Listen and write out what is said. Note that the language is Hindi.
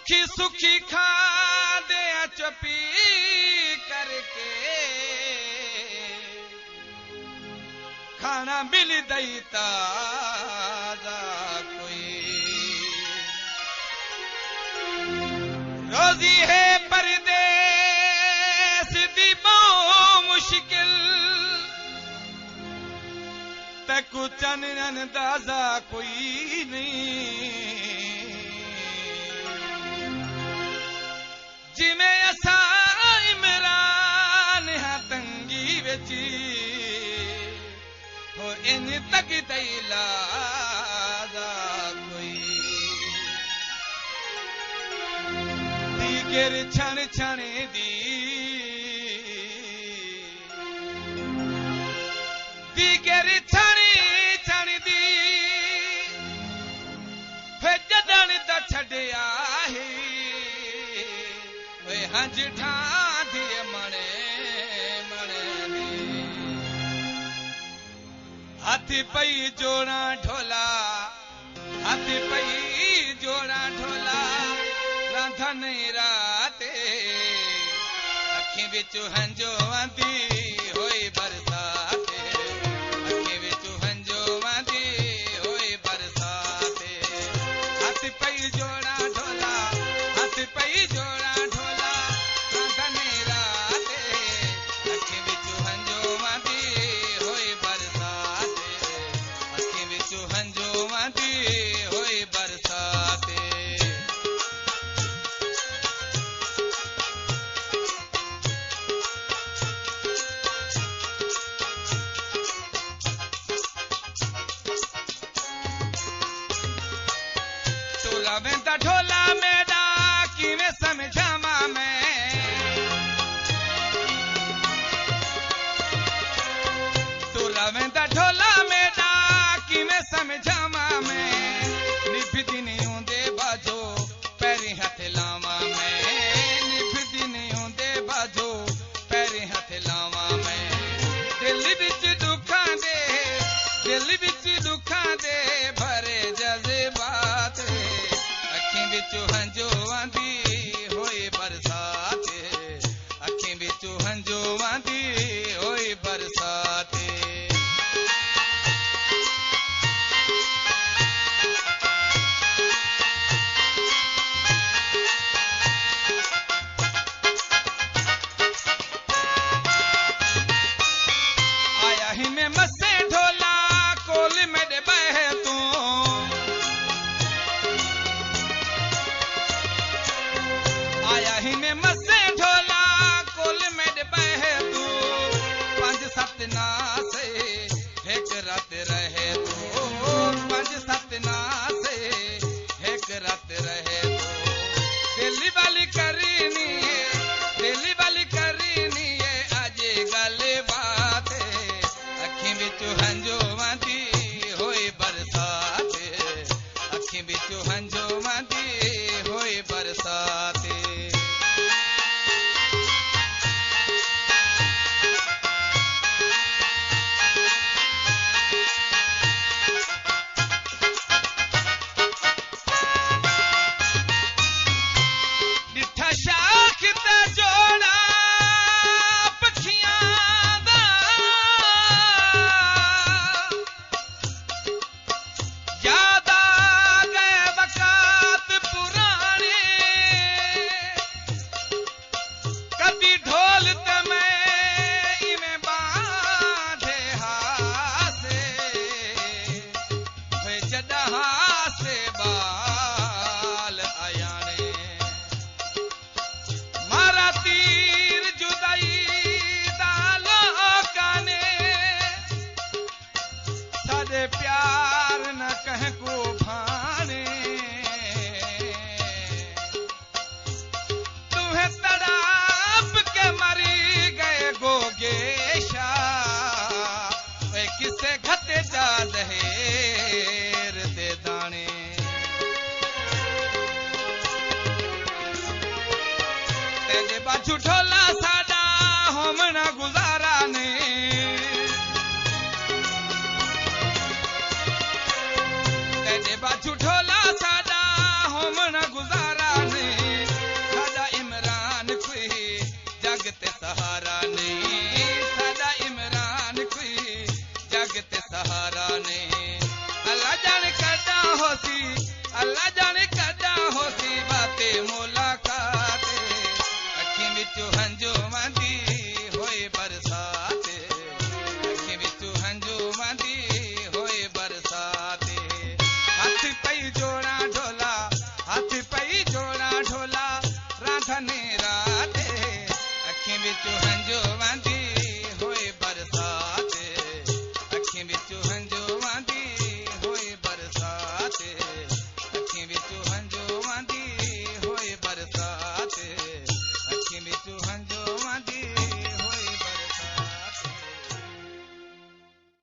सुखी सुखी खा दे चुपी करके खाना मिल दई ताजा कोई रोजी है परदेस दी बहुत मुश्किल तकु चन अंदाजा कोई नहीं जिमें असा इमरान हा तंगी वेची हो इन तक दैलादा कोई दीगर छण छणे दी दीगर छणी छण दी फे जडण द छड़या है वे हंज ठाधी मणे मणे हाथी पई जोड़ा ढोला हाथी पई जोड़ा ढोला राधन राते अखी बिच हंजो आंदी होई बरसाते अखी बिच हंजो आंदी होई बरसाते हाथी पई जोड़ा ढोला हाथी पई जोड़ा ढोला राधन राते अखी बिच हंजो आंदी होई बरसाते अखी बिच हंजो आंदी होई बरसाते टोला वेंदा ढोला मेरा किवें समझावा मैं टोला वेंदा ढोला मेरा किवें समझावा मैं निभदी नहीं होंदे बाजो पैरी हथ लावा मैं निभदी नहीं होंदे बाजो पैरी हथ लावा मैं दिल विच दुखां दे भरे जज्बात अखीं विच हंजो आंदी होई बरसात अखीं विच हंजो आंदी होई बरसात आया ही में मसे ढोला कोल मेरे बह तू आया ही में मसे ढोला कोल मेरे बह तू 5-7 ना से एक रात रहे तू 5-7 ना से एक रात रहे तू दिल्ली वाली करनी है आज गल बात अखीं विच हंजो आंदी होई बरसात अखीं विच हंजो आंदी होई बरसात डिठा शाख ते जोड़ा पखियां दा याद आ गए वक़्त पुराने कदी ढोल ते मैं इवें बांधे हासे वे जॾा हासे बाल आयाने मारा तीर जुदाई दा लोकां ने साडे प्यार न कह को भाने तुम्हें तड़ाप के मरी गए गोगेशा वे किसे घटे जा दहेर दे दाने तेरे बाजू ढोला साडा होमना गुजारा ने तेरे बाजू ढोला साडा होमना गुजारा ने खनी राते अखिं विचों हंजो वंदी